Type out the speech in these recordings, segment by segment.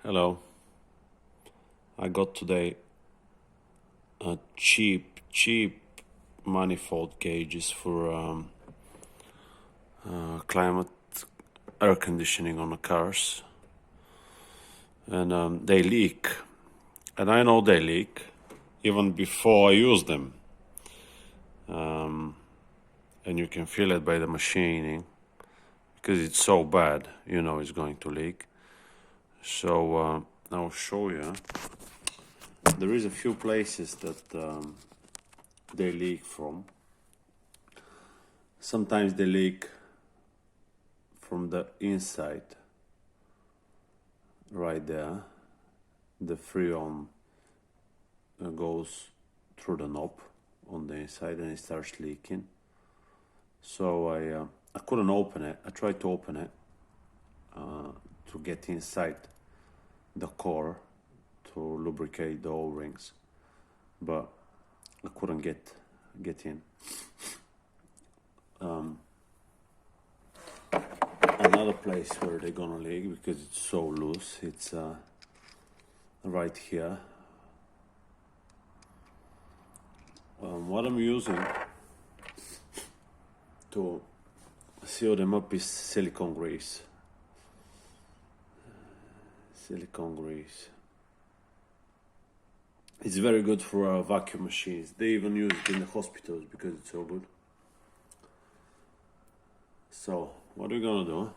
Hello. I got today a cheap manifold gauges for climate air conditioning on the cars, and they leak. And I know they leak even before I use them. And you can feel it by the machining because it's so bad, you know it's going to leak. So I'll show you. There is a few places that they leak from. Sometimes they leak from the inside, right there. The freon goes through the knob on the inside and it starts leaking. So I couldn't open it. I tried to open it to get inside the core to lubricate the O-rings, but I couldn't get in. Another place where they're gonna leak because it's so loose, it's right here. What I'm using to seal them up is silicone grease. It's very good for vacuum machines. They even use it in the hospitals because it's so good. So what we're gonna do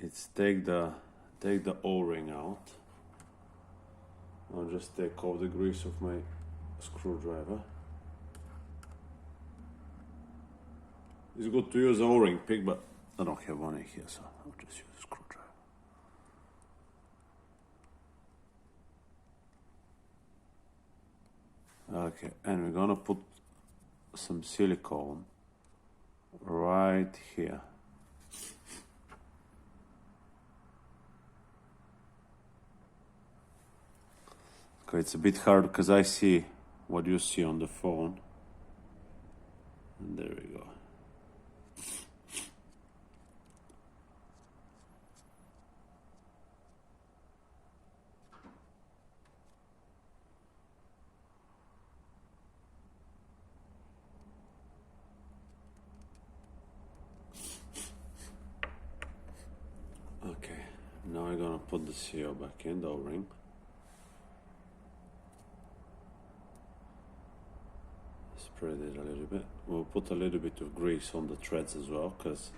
is take the O-ring out. I'll just take off the grease of my screwdriver. It's good to use O-ring pick, but I don't have one in here, so I'll just use a screwdriver. Okay, and we're gonna put some silicone right here. Okay, it's a bit hard because I see what you see on the phone. And there we go. Okay, now I'm gonna put the CO back in, the O-ring. Spread it a little bit. We'll put a little bit of grease on the threads as well because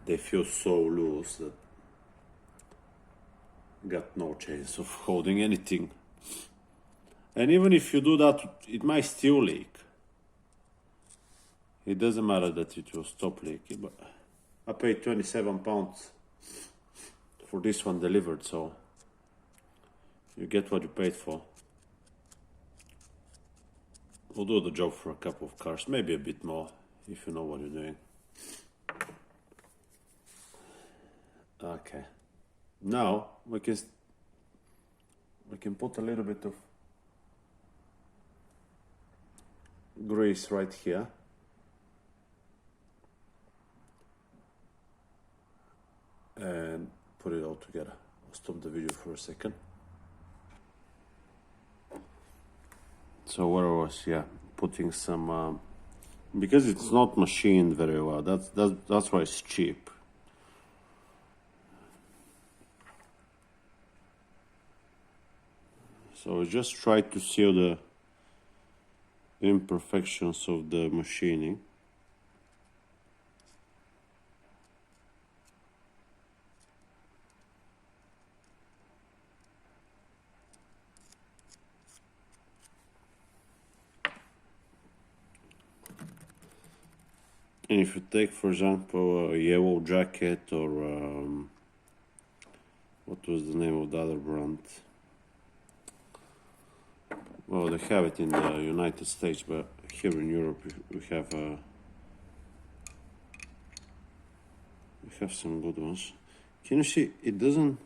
they feel so loose that got no chance of holding anything. And even if you do that, it might still leak. It doesn't matter that it will stop leaking, but I paid £27 for this one delivered, so you get what you paid for. We'll do the job for a couple of cars, maybe a bit more if you know what you're doing. Okay, now we can put a little bit of grease right here. And put it all together. I'll stop the video for a second. So where I was, putting some because it's not machined very well. That's why it's cheap. So I just try to seal the imperfections of the machining. And if you take, for example, a yellow jacket or what was the name of the other brand? Well, they have it in the United States, but here in Europe we have some good ones. Can you see? It doesn't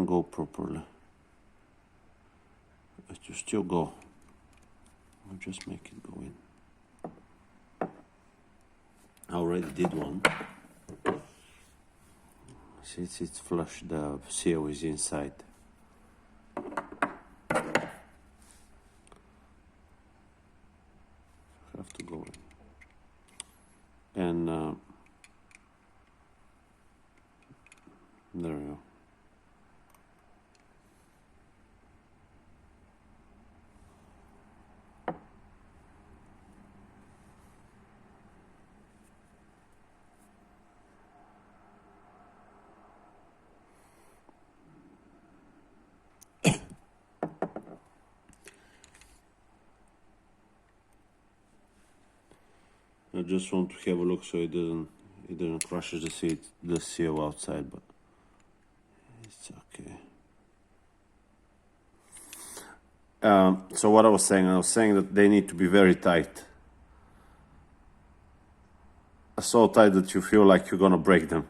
go properly. It will still go. I'll just make it go in. I already did one. See, it's flush, the seal is inside. Have to go in. And there we go. I just want to have a look so it doesn't crush the seal outside, but it's okay. So what I was saying that they need to be very tight. So tight that you feel like you're gonna break them.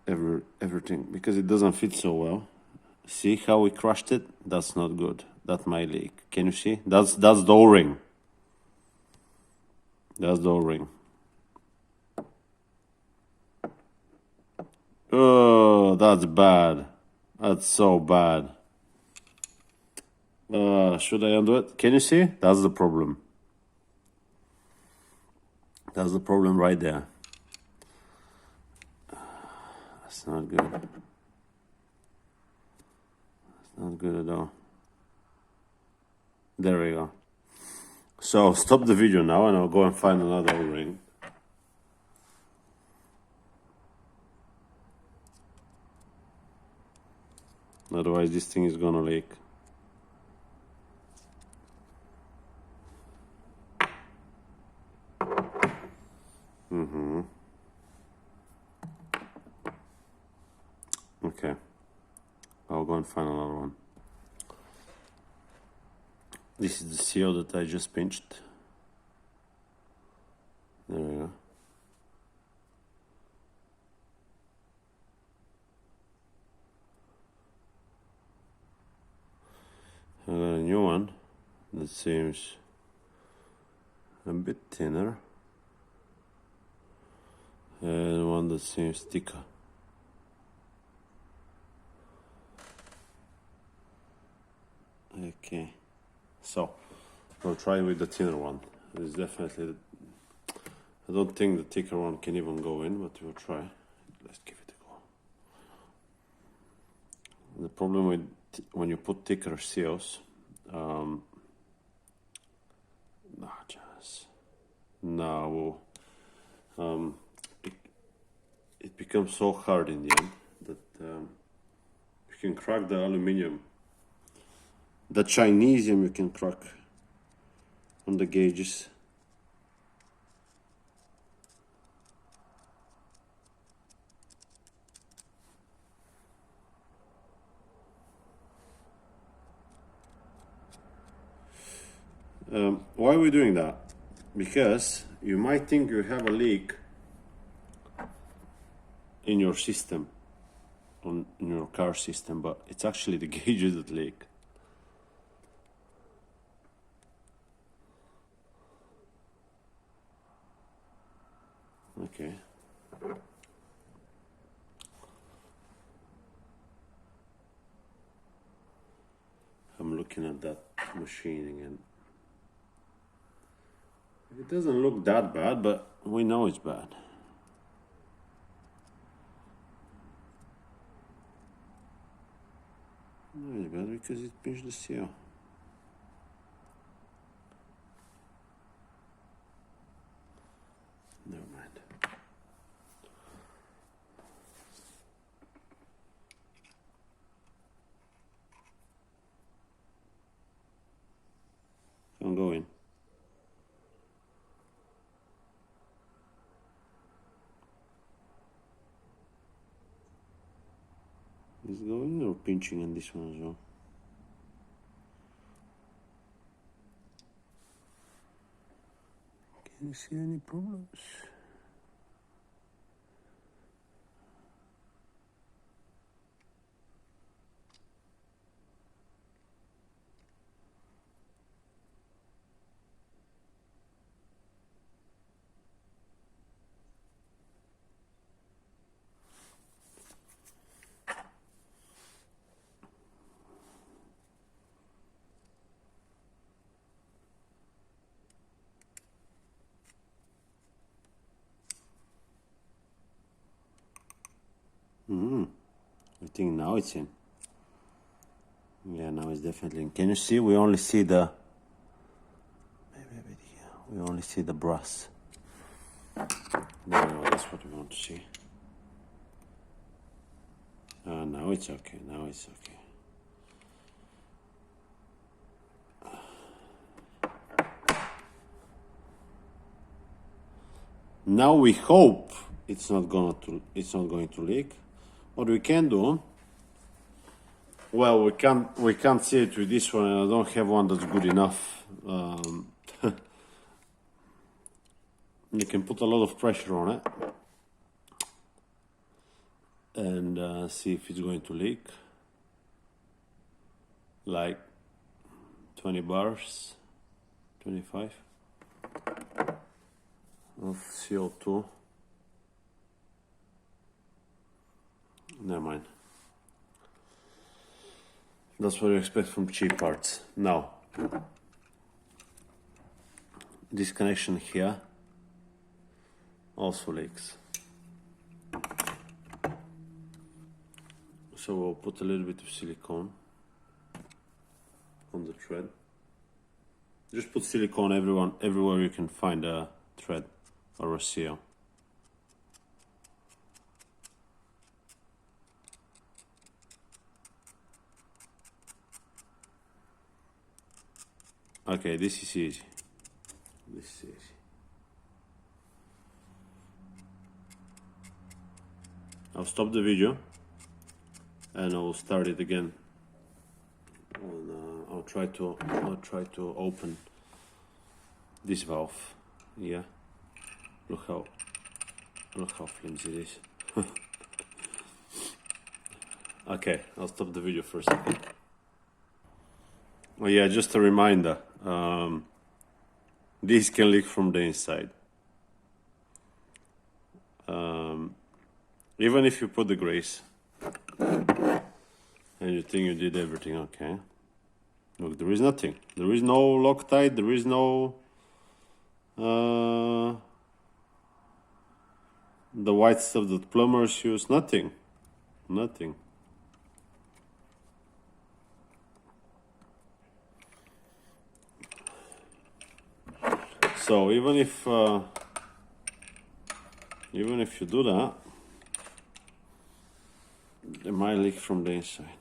Everything, because it doesn't fit so well. See how we crushed it? That's not good. That might leak. Can you see? That's the O-ring. That's the O-ring. Oh, that's bad. That's so bad. Should I undo it? Can you see? That's the problem. That's the problem right there. That's not good. That's not good at all. There we go. So stop the video now and I'll go and find another O-ring. Otherwise this thing is gonna leak. Okay. I'll go and find another one. This is the seal that I just pinched. There we go. I got a new one that seems a bit thinner, and one that seems thicker. Okay, so I'll try with the thinner one. It's definitely, I don't think the thicker one can even go in, but we'll try. Let's give it a go. The problem with when you put thicker seals, it becomes so hard in the end that you can crack the aluminum. The Chinesium you can crack on the gauges. Why are we doing that? Because you might think you have a leak in your system, in your car system, but it's actually the gauges that leak. Okay. I'm looking at that machine again. It doesn't look that bad, but we know it's bad. No, it's bad because it pinched the seal. Never mind. I'm going. Is it going or pinching on this one as well? Can you see any problems? I think now it's in. Yeah, now it's definitely in. Can you see? We only see the... Maybe a bit here. We only see the brass. No, that's what we want to see. Now it's okay. Now it's okay. Now we hope it's not going to leak. What we can do, well, we can't see it with this one, and I don't have one that's good enough. You can put a lot of pressure on it and see if it's going to leak. Like 20 bars, 25 of CO2. Never mind. That's what you expect from cheap parts. Now, this connection here also leaks. So we'll put a little bit of silicone on the thread. Just put silicone everywhere you can find a thread or a seal. Okay, this is easy. This is easy. I'll stop the video and I'll start it again. And I'll try to open this valve. Yeah. Look how flimsy it is. Okay, I'll stop the video for a second. Oh yeah, just a reminder. This can leak from the inside. Even if you put the grease and you think you did everything okay. Look, there is nothing. There is no Loctite. There is no the white stuff that plumbers use. Nothing. Nothing. So even if you do that, it might leak from the inside.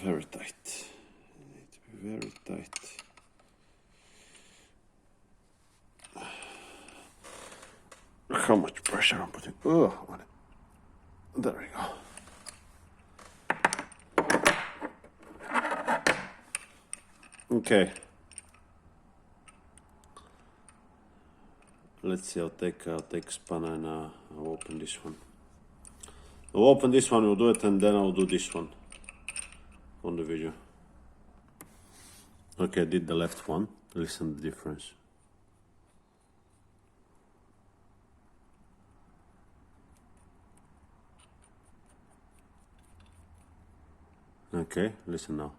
Very tight. You need to be very tight. Look how much pressure I'm putting. Oh, on it. There we go. Okay. Let's see. I'll take spanner and I'll open this one. I'll open this one. We'll do it, and then I'll do this one on the video. Okay, I did the left one. Listen to the difference. Okay, listen now.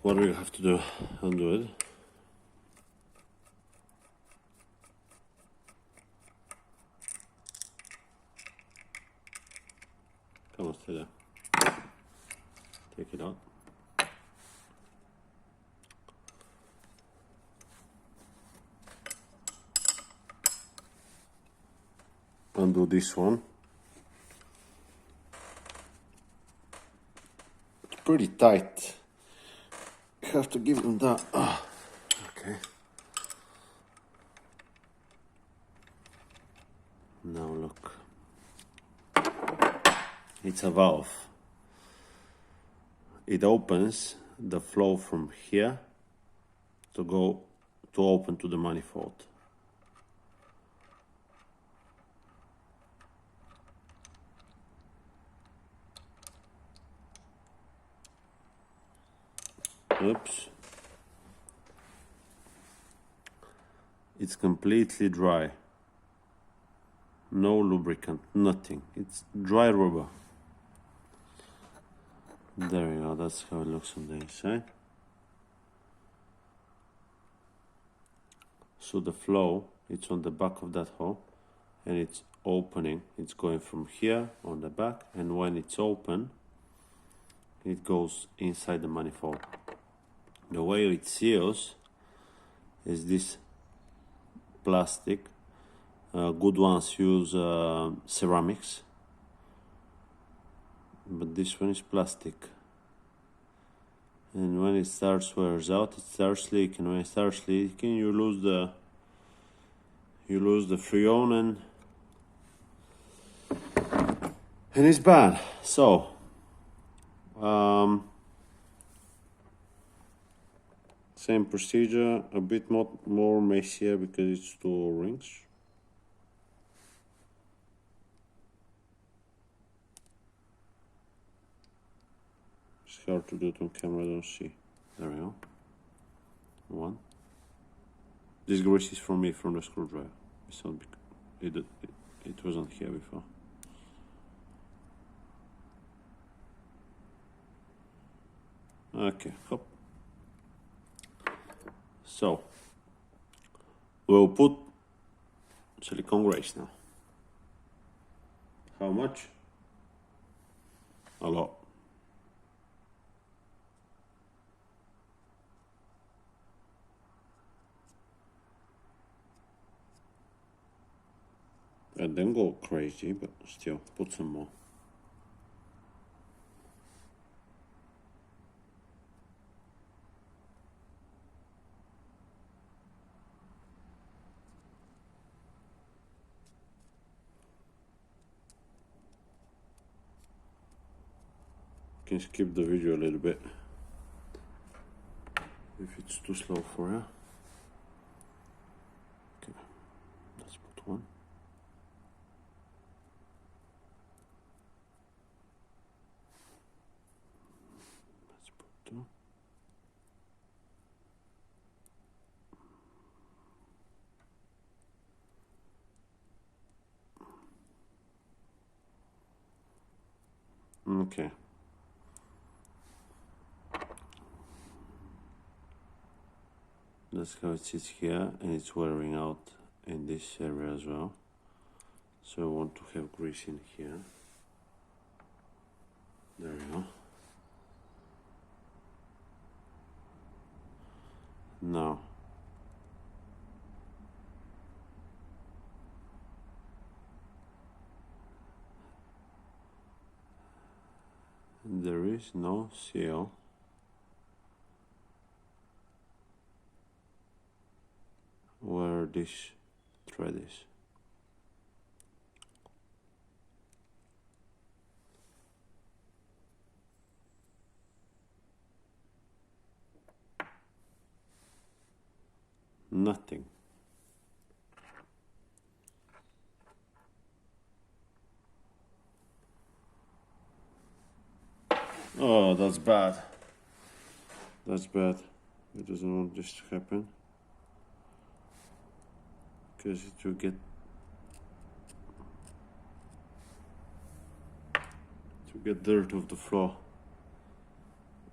What do we have to do? Undo it. Come on, stay there. Take it out. Undo this one. It's pretty tight. You have to give them that. Okay. Now look. It's a valve. It opens the flow from here to open to the manifold. Oops. It's completely dry. No lubricant, nothing. It's dry rubber. There you go, that's how it looks on the inside. So the flow, it's on the back of that hole, and it's opening. It's going from here on the back, and when it's open, it goes inside the manifold. The way it seals is this plastic. Good ones use ceramics, but this one is plastic. And when it starts wears out, it starts leaking. When it starts leaking, you lose the freon, and it's bad. So same procedure, a bit more messier because it's two rings. It's hard to do it on camera, I don't see. There we go. One. This grease is from me, from the screwdriver. It's not it wasn't here before. Okay, hop. So we'll put silicone grease now. How much? A lot. And then go crazy, but still put some more. Can skip the video a little bit if it's too slow for you. Okay, let's put one. Let's put two. Okay. That's how it sits here, and it's wearing out in this area as well. So I want to have grease in here. There we go. Now there is no seal. Where this thread is. Nothing. Oh, that's bad. That's bad. It doesn't want this to happen. Because it will get dirt off the floor.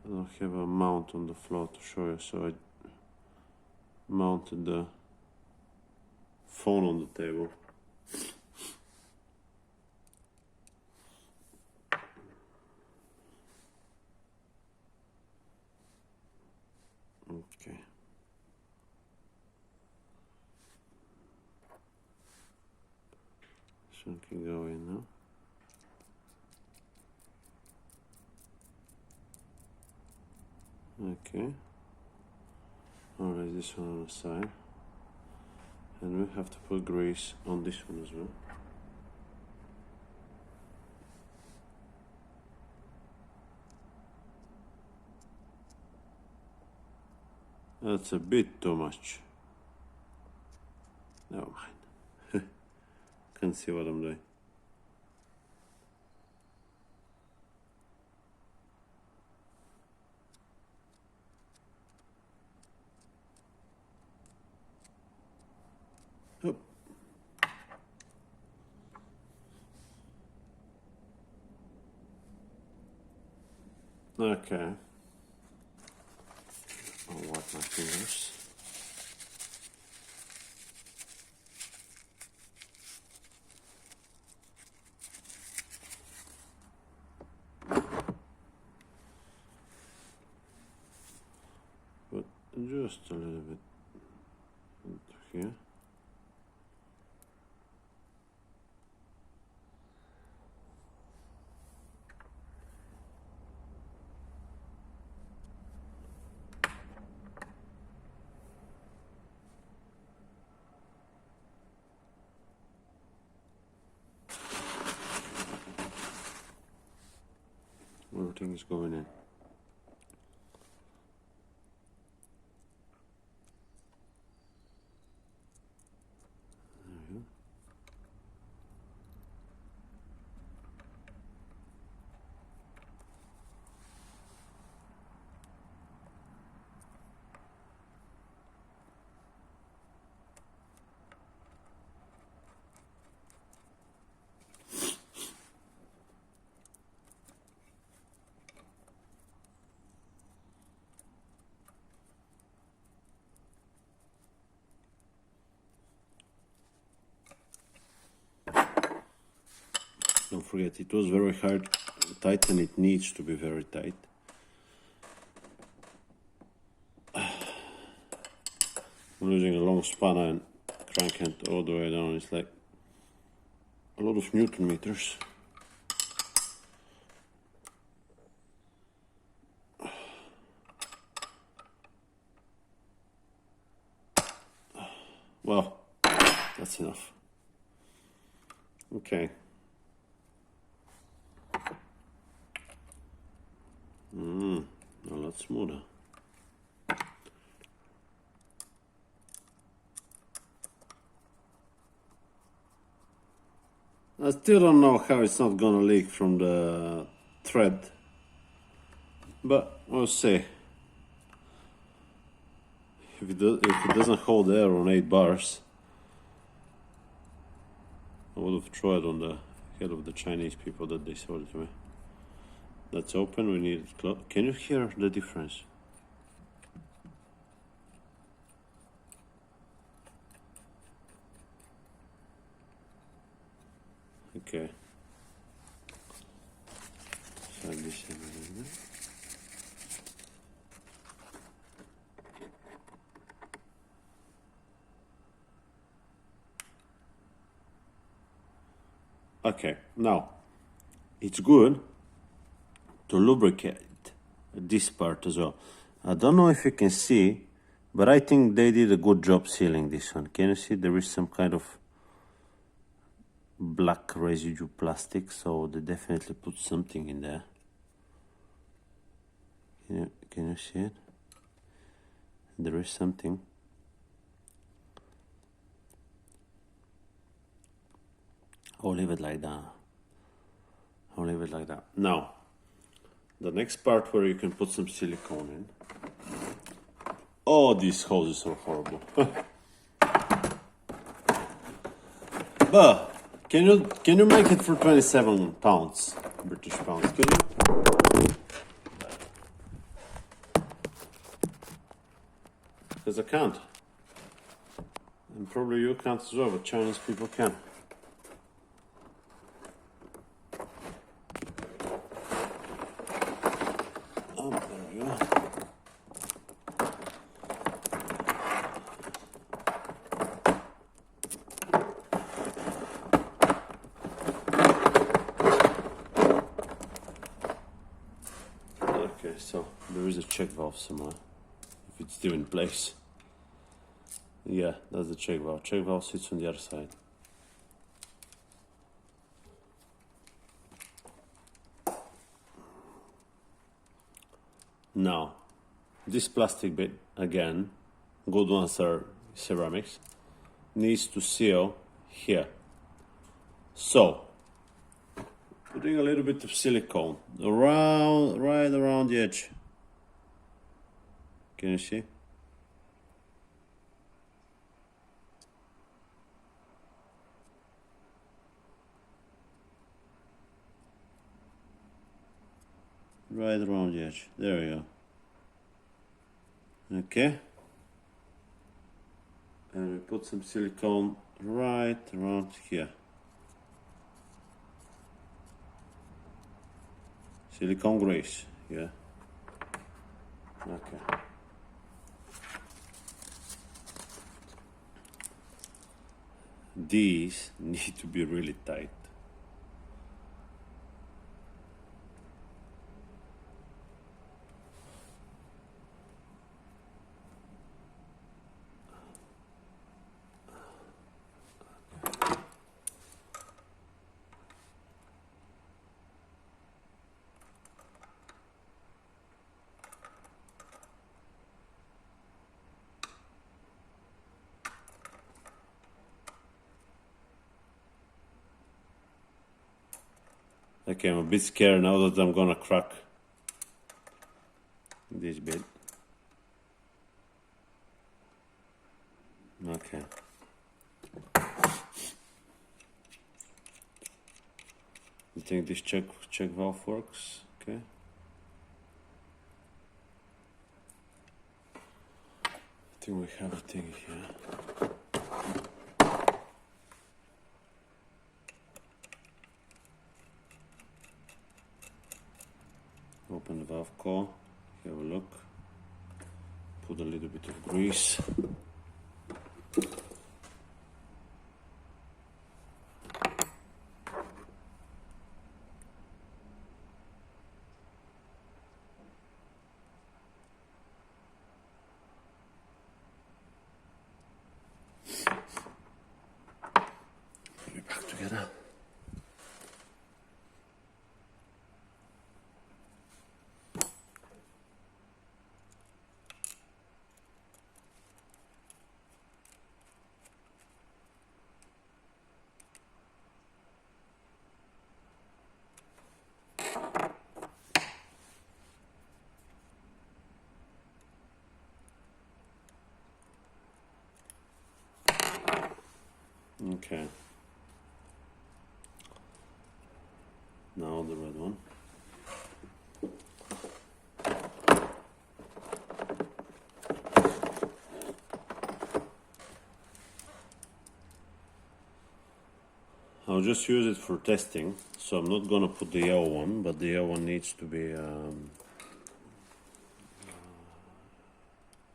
I don't have a mount on the floor to show you, so I mounted the phone on the table. Okay. This one can go in now. Okay. Alright, this one on the side. And we have to put grease on this one as well. That's a bit too much. Never mind. Can't see what I'm doing. Oop. Okay. I'll wipe my fingers. But just a little bit into here. Everything is going in. Don't forget, it was very hard to tighten. It needs to be very tight. I'm using a long spanner and cranking it all the way down. It's like a lot of Newton meters. Well, that's enough. Okay. A lot smoother. I still don't know how it's not gonna leak from the thread, but we'll see. If it doesn't hold air on 8 bars, I would have tried on the head of the Chinese people that they sold it to me. That's open, we need it closed. Can you hear the difference? Okay. Slide this in a little bit. Okay, now it's good to lubricate this part as well. I don't know if you can see, but I think they did a good job sealing this one. Can you see there is some kind of black residue plastic, so they definitely put something in there. Can you see it? There is something. I'll leave it like that. I'll leave it like that. Now, the next part where you can put some silicone in. Oh, these hoses are horrible. But can you make it for 27 pounds, British pounds? Can you? Because I can't. And probably you can't as well, but Chinese people can. Oh, there we go. Okay, so there is a check valve somewhere, if it's still in place. Yeah, that's the check valve. Check valve sits on the other side. Now, this plastic bit, again, good ones are ceramics, needs to seal here. So, putting a little bit of silicone right around the edge. Can you see? right around the edge. There we go. Okay. And we put some silicone right around here. Silicone grease, yeah. Okay. These need to be really tight. Okay, I'm a bit scared now that I'm gonna crack this bit. Okay. You think this check valve works? Okay. I think we have a thing here. Open the valve core, have a look, put a little bit of grease. Put it back together. Okay. Now the red one. I'll just use it for testing, so I'm not gonna put the yellow one, but the yellow one needs to be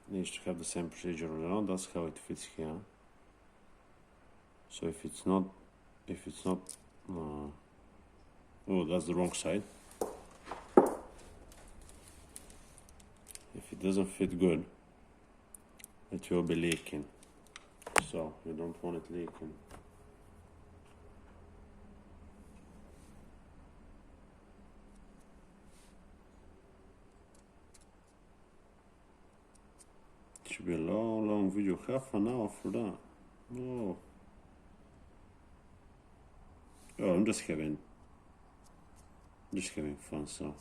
needs to have the same procedure around. That's how it fits here. So if it's not, oh, that's the wrong side. If it doesn't fit good, it will be leaking. So you don't want it leaking. It should be a long video, half an hour for that. Oh. Oh, I'm just having fun, so.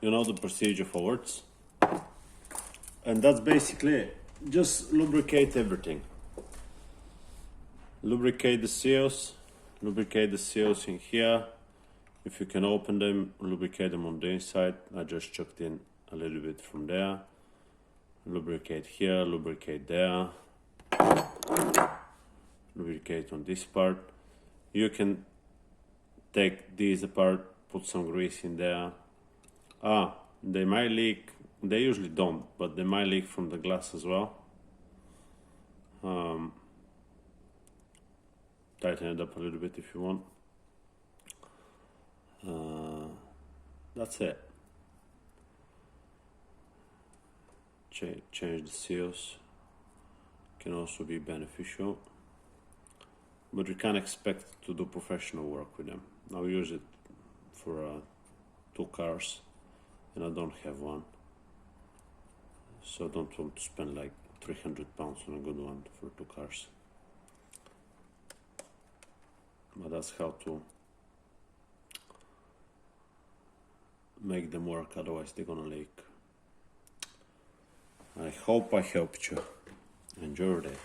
you know the procedure forwards. And that's basically it. Just lubricate everything. Lubricate the seals in here. If you can open them, lubricate them on the inside. I just chucked in a little bit from there. Lubricate here, lubricate there. Lubricate on this part. You can take these apart, put some grease in there. They might leak. They usually don't, but they might leak from the glass as well. Tighten it up a little bit if you want. That's it. Change the seals. Can also be beneficial, but we can't expect to do professional work with them. I use it for 2 cars, and I don't have one, so I don't want to spend like £300 on a good one for 2 cars. But that's how to make them work, otherwise they're gonna leak. I hope I helped you. Enjoy your day.